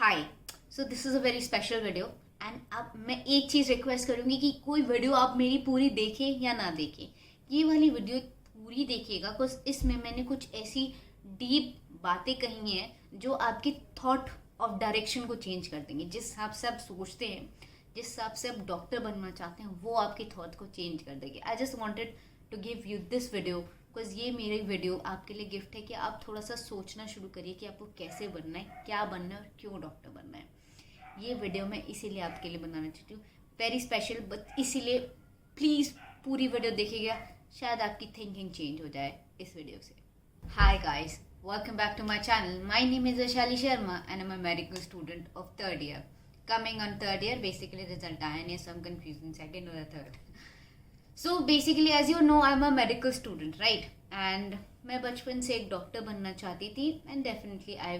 Hi. So this is a very special video and अब मैं एक चीज़ रिक्वेस्ट करूँगी कि कोई वीडियो आप मेरी पूरी देखें या ना देखें, ये वाली वीडियो पूरी देखिएगा बिकॉज इसमें मैंने कुछ ऐसी डीप बातें कही हैं जो आपकी थॉट ऑफ डायरेक्शन को चेंज कर देंगे। जिस हिसाब से आप सोचते हैं, जिस हिसाब से आप डॉक्टर बनना चाहते हैं, वो आपकी थॉट को चेंज कर देंगे। I just wanted to give you this video because ये मेरी वीडियो आपके लिए गिफ्ट है कि आप थोड़ा सा सोचना शुरू करिए कि आपको कैसे बनना है, क्या बनना है और क्यों डॉक्टर बनना है। ये वीडियो मैं इसीलिए आपके लिए बनाना चाहती हूँ, वेरी स्पेशल। बट इसीलिए प्लीज़ पूरी वीडियो देखिएगा, शायद आपकी थिंकिंग चेंज हो जाए इस वीडियो से। Hi guys, welcome back to my channel. My name is Vaishali Sharma and I am a medical student of third year, coming on third year. Basically result आया नहीं, some confusion second or third. So basically as you know I'm a medical student, right? And मैं बचपन से एक doctor बनना चाहती थी and definitely I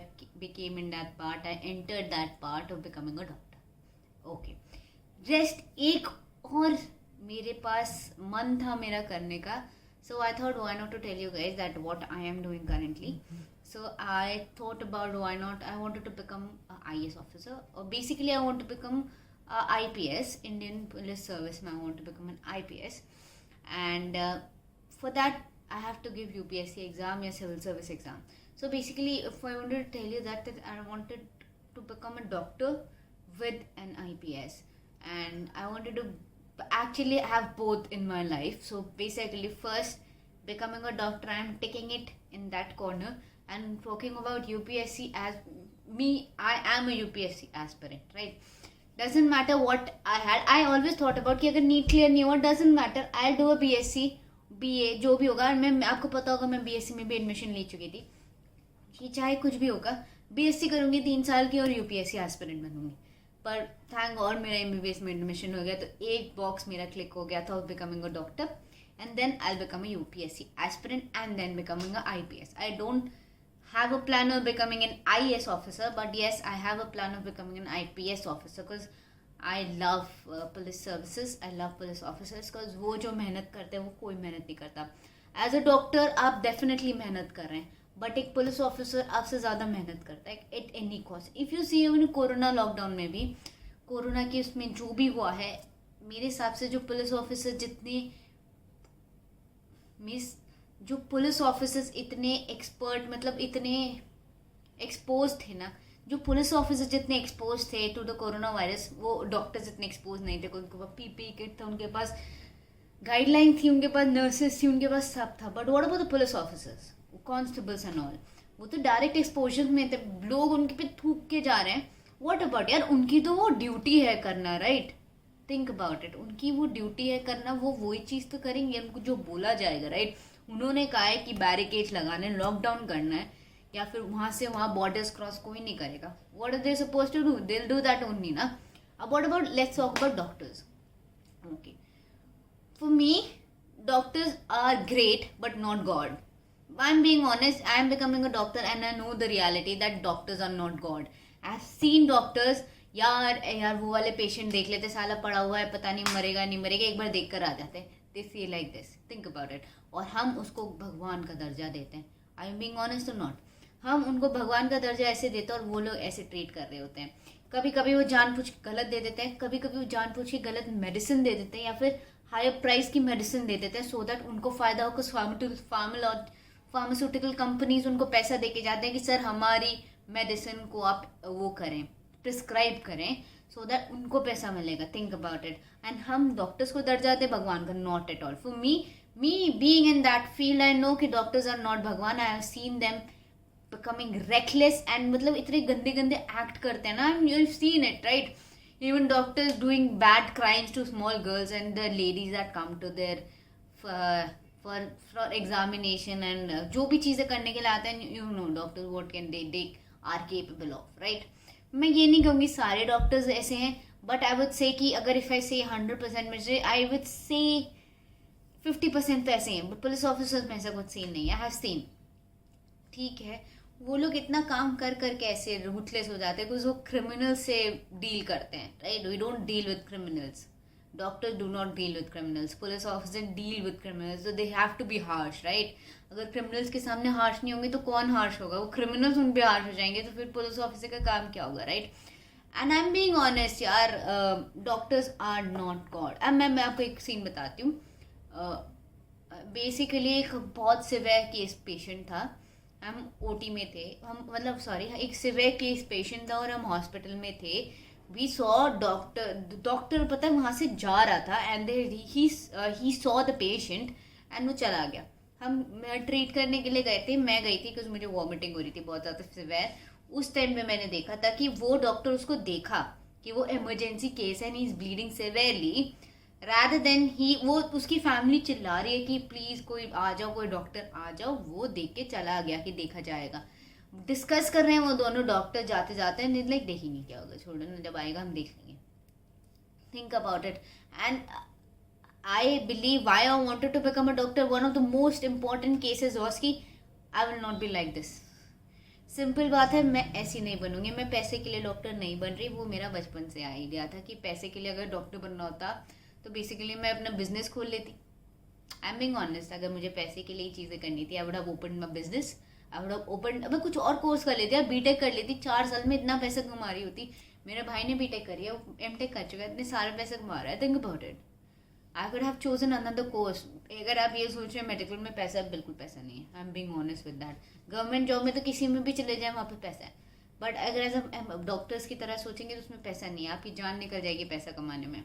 became in that part, I entered that part of becoming a doctor. Okay, rest एक और मेरे पास मन था मेरा करने का. So I thought why not to tell you guys that what I am doing currently. So I thought about why not I wanted to become a IAS officer, or basically I want to become a IPS, Indian Police Service. I want to become an IPS, and for that I have to give UPSC exam or civil service exam. So basically, if I wanted to tell you that I wanted to become a doctor with an IPS, and I wanted to actually have both in my life. So basically, first becoming a doctor, I am taking it in that corner. And talking about UPSC, as me, I am a UPSC aspirant, right? Doesn't matter what I had. I always thought about कि अगर NEET clear नहीं हुआ, doesn't matter, I'll do a BSc, BA जो भी होगा। मैं आपको पता होगा मैं BSc में भी एडमिशन ले चुकी थी कि चाहे कुछ भी होगा BSc करूँगी 3 साल की और UPSC एस्पिरेंट बनूंगी। पर थैंक गॉड मेरा MBBS में एडमिशन हो गया, तो एक बॉक्स मेरा क्लिक हो गया था of becoming a doctor, and then I become a UPSC aspirant and then becoming a IPS. I don't have a plan of becoming an IAS officer, but yes, I have a plan of becoming an IPS officer because I love police services. I love police officers because वो जो मेहनत करते हैं वो कोई मेहनत नहीं करता। एज अ डॉक्टर आप डेफिनेटली मेहनत कर रहे हैं, बट एक पुलिस ऑफिसर आपसे ज़्यादा मेहनत करता है at any cost. If you see even corona lockdown में भी, कोरोना के उसमें जो भी हुआ है, मेरे हिसाब से जो पुलिस ऑफिसर जितने मिस जो पुलिस ऑफिसर्स इतने एक्सपर्ट, मतलब इतने एक्सपोज थे ना, जो पुलिस ऑफिसर जितने एक्सपोज थे टू द कोरोना वायरस, वो डॉक्टर्स इतने एक्सपोज नहीं थे। उनके पास PPE किट था, उनके पास गाइडलाइन थी, उनके पास नर्सेस थी, उनके पास सब था। But what about the police officers, constables and all, वो तो डायरेक्ट एक्सपोजर में थे, लोग उनके पे थूक के जा रहे हैं। व्हाट अबाउट यार, उनकी तो वो ड्यूटी है करना, राइट? थिंक अबाउट इट, उनकी वो ड्यूटी है करना, वो वही चीज़ तो करेंगे उनको जो बोला जाएगा, राइट? उन्होंने कहा है कि बैरिकेड लगाने, लॉकडाउन करना है, या फिर वहां से वहां बॉर्डर्स क्रॉस कोई नहीं करेगा। What are they suppose to do? They will do that only ना। अब what about, let's talk about doctors. Okay, for me doctors are great but not god. I am being honest, I am becoming a doctor and I know the reality that doctors are not god. I have seen doctors, यार वो वाले patient देख लेते, साला पड़ा हुआ है, पता नहीं मरेगा नहीं मरेगा, एक बार देख कर आ जाते हैं। They see like this, think about it. और हम उसको भगवान का दर्जा देते हैं। आई एम बीइंग ऑनेस्ट और नॉट, हम उनको भगवान का दर्जा ऐसे देते हैं और वो लोग ऐसे ट्रीट कर रहे होते हैं। कभी कभी वो जानबूझ गलत दे देते हैं, कभी कभी वो जानबूझ के गलत मेडिसिन दे देते हैं, या फिर हायर प्राइस की मेडिसिन दे देते हैं सो दैट उनको फायदा हो। कुछ फार्मास्यूटिकल कंपनीज उनको पैसा दे के जाते हैं कि सर हमारी मेडिसिन को आप वो करें, प्रिस्क्राइब करें, सो दैट उनको पैसा मिलेगा। Think about it. एंड हम डॉक्टर्स को दर्जा दें भगवान का, not at all. For me being in that field, I know कि doctors are not भगवान। I have seen them becoming reckless and मतलब इतने गंदे गंदे एक्ट करते हैं ना, you've seen it, right? Even doctors doing bad crimes to small girls and the ladies that come to their for examination and जो भी चीज़ें करने के लिए आते हैं, you know doctors what can they are capable of, right? मैं ये नहीं कहूँगी सारे डॉक्टर्स ऐसे हैं, बट आई वुड से कि अगर इफ आई से 100% में से आई वुड से 50% तो ऐसे हैं। पुलिस ऑफिसर्स में ऐसा कुछ सीन नहीं है। आई हैव सीन, ठीक है, वो लोग इतना काम कर करके ऐसे रूथलेस हो जाते हैं बिकॉज वो क्रिमिनल से डील करते हैं, right? We don't deal with criminals, doctors do not deal with criminals, police officer deal with criminals, so they have to be harsh, right? अगर क्रिमिनल्स के सामने हार्श नहीं होंगे तो कौन हार्श होगा? वो क्रिमिनल्स उन पे हार्श हो जाएंगे तो फिर पुलिस ऑफिसर का काम क्या होगा, right? And I am being honest यार, डॉक्टर्स आर नॉट गॉड। अब मैं आपको एक सीन बताती हूँ। बेसिकली एक बहुत सिवियर केस पेशेंट था, हम ओटी में थे, हम मतलब सॉरी एक सिवियर केस पेशेंट था और हम हॉस्पिटल में थे। वी सॉ डॉक्टर पता है वहाँ से जा रहा था and he saw the patient and वो चला गया। हम ट्रीट करने के लिए गए थे, मैं गई थी बिकॉज मुझे वॉमिटिंग हो रही थी बहुत ज़्यादा सिवियर। उस टाइम पे मैंने देखा था कि वो डॉक्टर उसको देखा कि वो इमरजेंसी केस है and he is bleeding severely, rather than he वो उसकी फैमिली चिल्ला रही है कि प्लीज़ कोई आ जाओ, कोई डॉक्टर आ जाओ, वो देख के चला गया कि देखा जाएगा। डिस्कस कर रहे हैं वो दोनों डॉक्टर जाते जाते हैं, लाइक देखेंगे क्या होगा, छोड़ो ना, जब आएगा हम देख लेंगे। Think about it. And I believe why I wanted to become a doctor, one of the most important cases was कि I will not be like this. Simple बात है, मैं ऐसी नहीं बनूंगी, मैं पैसे के लिए डॉक्टर नहीं बन रही। वो मेरा बचपन से आइडिया था कि पैसे के लिए अगर डॉक्टर बनना होता तो बेसिकली मैं अपना बिजनेस खोल लेती। आई एम बीइंग ऑनेस्ट, अगर मुझे पैसे के लिए चीज़ें करनी थी I would have open my business, I would have open, मैं कुछ और कोर्स कर लेती, बीटेक कर लेती, 4 साल में इतना पैसा कमा रही होती। मेरे भाई ने बीटेक करी है, वो एमटेक कर चुका है, इतने सारे पैसे कमा रहा है। Think about it, I could have chosen another course. अगर आप ये सोच रहे हैं मेडिकल में पैसा, बिल्कुल पैसा नहीं है। आई am being honest with that. Government job में तो किसी में भी चले जाए वहाँ पे पैसा है, बट अगर एज डॉक्टर्स की तरह सोचेंगे तो उसमें पैसा नहीं है, आपकी जान निकल जाएगी पैसा कमाने में।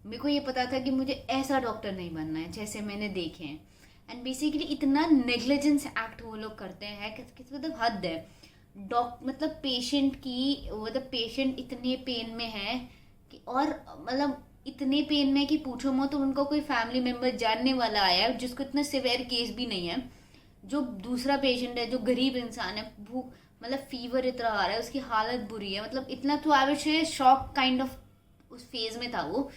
मेरे को ये पता था कि मुझे ऐसा डॉक्टर नहीं बनना है जैसे मैंने देखे हैं। एंड बेसिकली इतना नेग्लिजेंस एक्ट वो लोग करते हैं कि मतलब हद है। मतलब पेशेंट की मतलब पेशेंट इतने पेन में है कि, और मतलब इतने पेन में कि पूछो मत। तो उनका कोई फैमिली मेम्बर जानने वाला आया है जिसको इतना सिवियर केस भी नहीं है, जो दूसरा पेशेंट है जो गरीब इंसान है, भूख मतलब फीवर इतना आ रहा है, उसकी हालत बुरी है, मतलब इतना तो I will shock kind of उस फेज में था वो।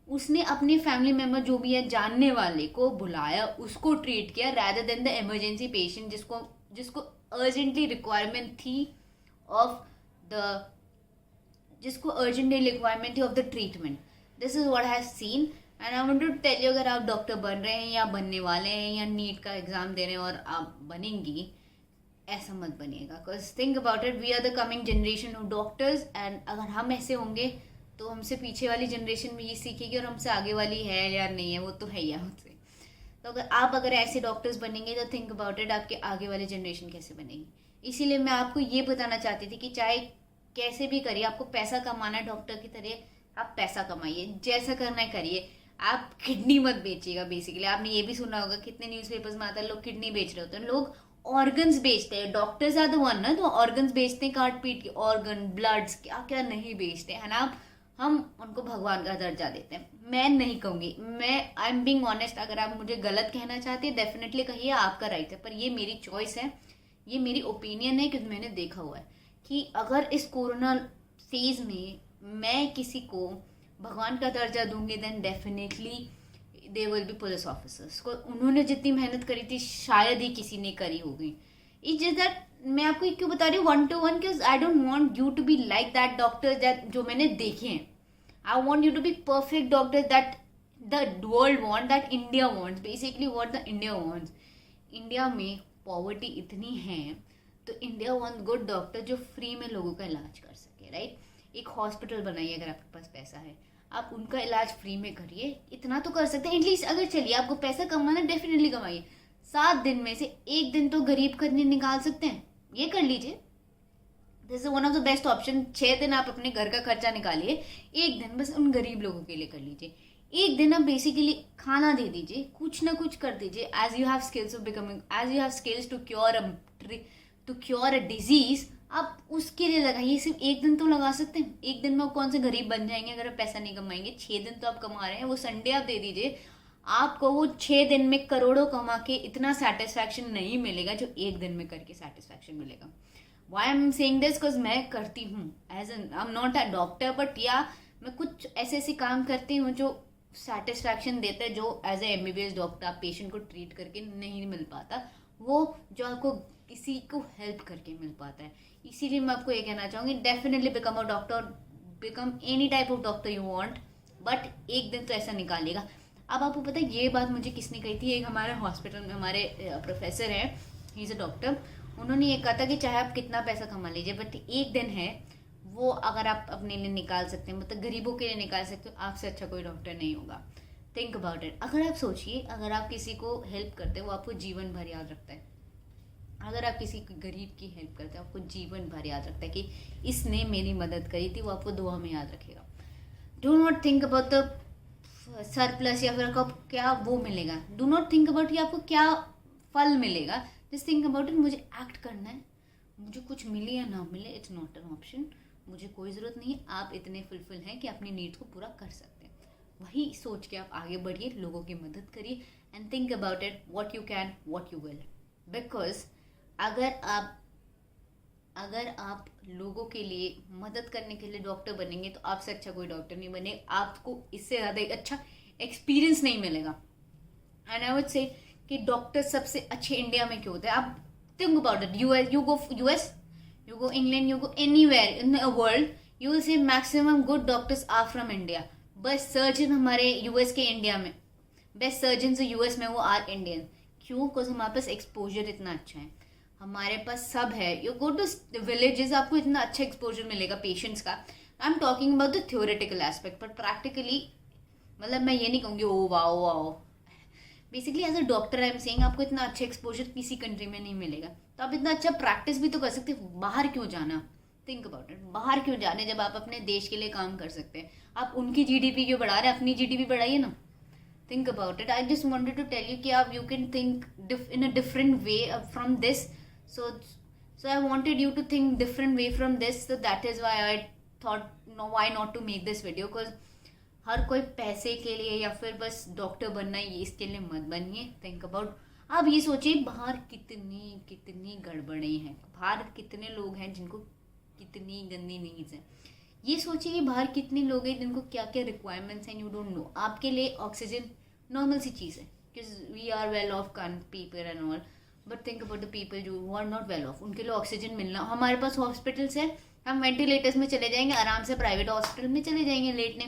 उसने अपने फैमिली मेम्बर जो भी है जानने वाले को बुलाया, उसको ट्रीट किया rather than the emergency patient जिसको अर्जेंटली रिक्वायरमेंट थी of the treatment. This is what I have seen and I want to tell you, अगर आप डॉक्टर बन रहे हैं या बनने वाले हैं या नीट का एग्जाम दे रहे हैं और आप बनेंगी, ऐसा मत बनिएगा। Because think about it, we are the coming generation of doctors and अगर हम ऐसे होंगे तो हमसे पीछे वाली जनरेशन भी ये सीखेगी और हमसे आगे वाली है या नहीं है वो तो है ही हमसे। तो अगर ऐसे डॉक्टर्स बनेंगे तो थिंक अबाउट इट, आपके आगे वाली जनरेशन कैसे बनेगी। इसीलिए मैं आपको ये बताना चाहती थी कि चाहे कैसे भी करिए, आपको पैसा कमाना है डॉक्टर की तरह, आप पैसा कमाइए, जैसा करना है करिए। आप किडनी मत बेचिएगा। बेसिकली आपने ये भी सुना होगा, कितने न्यूज़पेपर्स में आता है लोग किडनी बेच रहे होते हैं, लोग ऑर्गन्स बेचते हैं। डॉक्टर्स आर द वन ना तो ऑर्गन्स बेचते हैं, काट पीट के ऑर्गन, ब्लड्स, क्या क्या नहीं बेचते हैं ना। हम उनको भगवान का दर्जा देते हैं। मैं नहीं कहूँगी, मैं आई एम बीइंग ऑनेस्ट। अगर आप मुझे गलत कहना चाहते हैं डेफिनेटली कहिए, आपका राइट है, पर ये मेरी चॉइस है, ये मेरी ओपिनियन है, क्योंकि मैंने देखा हुआ है कि अगर इस कोरोना फेज में मैं किसी को भगवान का दर्जा दूंगी then definitely they will be police officers. को उन्होंने जितनी मेहनत करी थी शायद ही किसी ने करी होगी। इट्स जस्ट दैट मैं आपको क्यों बता रही हूँ 1 to 1, because I don't want you to be like that doctor that जो मैंने देखे हैं। I want you to be perfect doctor that the world want, that India wants, basically what the India wants. India में poverty इतनी है तो India wants good doctor जो free में लोगों का इलाज कर सके, राइट। एक हॉस्पिटल बनाइए अगर आपके पास पैसा है, आप उनका इलाज फ्री में करिए, इतना तो कर सकते हैं एटलीस्ट। अगर चलिए आपको पैसा कमाना डेफिनेटली कमाइए, 7 दिन में से 1 दिन तो गरीब का निकाल सकते हैं, ये कर लीजिए। This is one of the best option. 6 दिन आप अपने घर का खर्चा निकालिए, 1 दिन बस उन गरीब लोगों के लिए कर लीजिए। 1 दिन आप बेसिकली खाना दे दीजिए, कुछ ना कुछ कर दीजिए। As you have skills of becoming, as you have skills to cure a disease, आप उसके लिए लगाइए। सिर्फ 1 दिन तो लगा सकते हैं। 1 दिन में आप कौन से गरीब बन जाएंगे अगर आप पैसा नहीं कमाएंगे। 6 दिन तो आप कमा रहे हैं, वो संडे आप दे दीजिए, आपको वो 6 दिन में करोड़ों कमा के इतना सेटिस्फैक्शन नहीं मिलेगा जो 1 दिन में करके सेटिस्फैक्शन मिलेगा। Why am saying this, because मैं करती हूँ, as an I am not a doctor, but या मैं कुछ ऐसे ऐसे काम करती हूँ जो सेटिस्फैक्शन देते हैं, जो एज ए MBBS डॉक्टर आप पेशेंट को ट्रीट करके नहीं मिल पाता, वो जो आपको किसी को हेल्प करके मिल पाता है। इसीलिए मैं आपको ये कहना चाहूँगी, definitely become a doctor, become any type of doctor you want, but एक दिन तो ऐसा निकालेगा। अब आपको पता है ये बात मुझे किसने कही थी, एक हमारे हॉस्पिटल में हमारे प्रोफेसर हैं, ही इज़ अ डॉक्टर, उन्होंने ये कहा था कि चाहे आप कितना पैसा कमा लीजिए बट एक दिन है वो अगर आप अपने लिए निकाल सकते हैं, मतलब गरीबों के लिए निकाल सकते हो, आपसे अच्छा कोई डॉक्टर नहीं होगा। Think about it. अगर आप सोचिए, अगर आप किसी को हेल्प करते हो वो आपको जीवन भर याद रखता है। अगर आप किसी गरीब की हेल्प करते हो आपको जीवन भर याद रखता है कि इसने मेरी मदद करी थी, वो आपको दुआ में याद रखेगा। Do not think about the surplus या फिर आपको क्या वो मिलेगा, डू नॉट थिंक अबाउट कि आपको क्या फल मिलेगा, जस्ट थिंक अबाउट इट मुझे एक्ट करना है, मुझे कुछ मिले या ना मिले इट्स नॉट एन ऑप्शन, मुझे कोई ज़रूरत नहीं है, आप इतने फुलफिल हैं कि अपनी नीड्स को पूरा कर सकते हैं। वही सोच के आप आगे बढ़िए, लोगों की मदद करिए and think about it what you can what you will. Because अगर आप लोगों के लिए मदद करने के लिए डॉक्टर बनेंगे तो आपसे अच्छा कोई डॉक्टर नहीं बनेगा, आपको इससे ज़्यादा अच्छा एक्सपीरियंस नहीं मिलेगा। एंड आई वुड से कि डॉक्टर सबसे अच्छे इंडिया में क्यों होते हैं। आप think about it, US you go England, you go anywhere in the world, you will see maximum good doctors are from India. Best surgeon हमारे यूएस के इंडिया में, बेस्ट सर्जन जो यूएस में वो आर इंडियन। क्यों? Because हमारे पास exposure इतना अच्छा है, हमारे पास सब है। यू गो टू विलेजेस, आपको इतना अच्छा एक्सपोजर मिलेगा पेशेंट्स का। I am talking about the theoretical aspect, but practically मतलब मैं ये नहीं कहूँगी oh wow wow, basically as a doctor I am saying आपको इतना अच्छा एक्सपोजर किसी कंट्री में नहीं मिलेगा, तो आप इतना अच्छा प्रैक्टिस भी तो कर सकते हो। बाहर क्यों जाना? थिंक अबाउट इट, बाहर क्यों जाने जब आप अपने देश के लिए काम कर सकते हैं। आप उनकी जीडीपी क्यों बढ़ा रहे हैं, अपनी जीडीपी बढ़ाइए ना। Think about it. I just wanted to tell you कि आप you can think in a different way from this, so I wanted you to think different way from this, so that is why I thought no, why not to make this video, because हर कोई पैसे के लिए या फिर बस doctor बनना है ये इसके लिए मत बनिए। थिंक अबाउट, आप ये सोचिए बाहर कितनी कितनी गड़बड़ें हैं, बाहर कितने लोग हैं जिनको कितनी गंदी नीड्स हैं। ये सोचिए कि बाहर कितने लोग हैं जिनको क्या क्या रिक्वायरमेंट्स हैं, यू डोंट नो। आपके लिए ऑक्सीजन नॉर्मल सी चीज़ है, because we are well off people and all, but think about the people जो आर नॉट वेल ऑफ, उनके लिए ऑक्सीजन मिलना। हमारे पास हॉस्पिटल्स हैं, हम वेंटिलेटर्स में चले जाएंगे, आराम से प्राइवेट हॉस्पिटल में चले जाएंगे लेटने।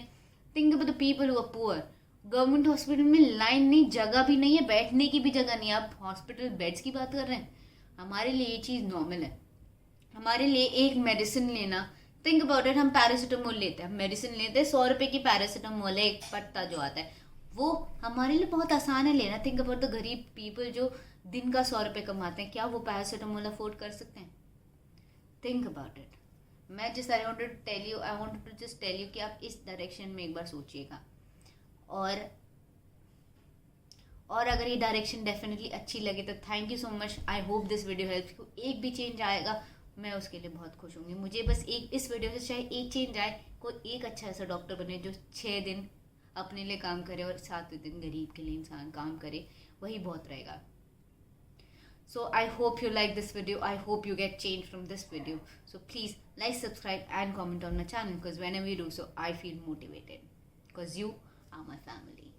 Think about the people who are poor, government hospital में लाइन नहीं, जगह भी नहीं है, बैठने की भी जगह नहीं है। आप हॉस्पिटल बेड्स की बात कर रहे हैं, हमारे लिए ये चीज़ नॉर्मल है। हमारे लिए एक मेडिसिन लेना, थिंक अबाउट इट, हम पैरासीटामोल लेते हैं, मेडिसिन लेते हैं, 100 रुपये की पैरासीटामोल है, एक पत्ता जो आता है, वो हमारे लिए बहुत आसान है लेना। थिंक अबाउट द गरीब पीपल जो दिन का 100 रुपये कमाते हैं, क्या वो पैरासीटामोल अफोर्ड कर सकते हैं? Think about it. मैं just I wanted to tell you, I wanted to just tell you कि आप इस डायरेक्शन में एक बार सोचिएगा। और अगर ये डायरेक्शन डेफिनेटली अच्छी लगे तो thank you so much. I hope this video helps you. एक भी चेंज आएगा मैं उसके लिए बहुत खुश होंगी। मुझे बस एक इस वीडियो से चाहे एक चेंज आए, कोई एक अच्छा ऐसा डॉक्टर बने जो 6 दिन अपने लिए काम करे और 7वें दिन गरीब के लिए इंसान काम करे, वही बहुत रहेगा। So I hope you like this video. I hope you get change from this video. So please like, subscribe and comment on my channel, because whenever you do so, I feel motivated, because you are my family.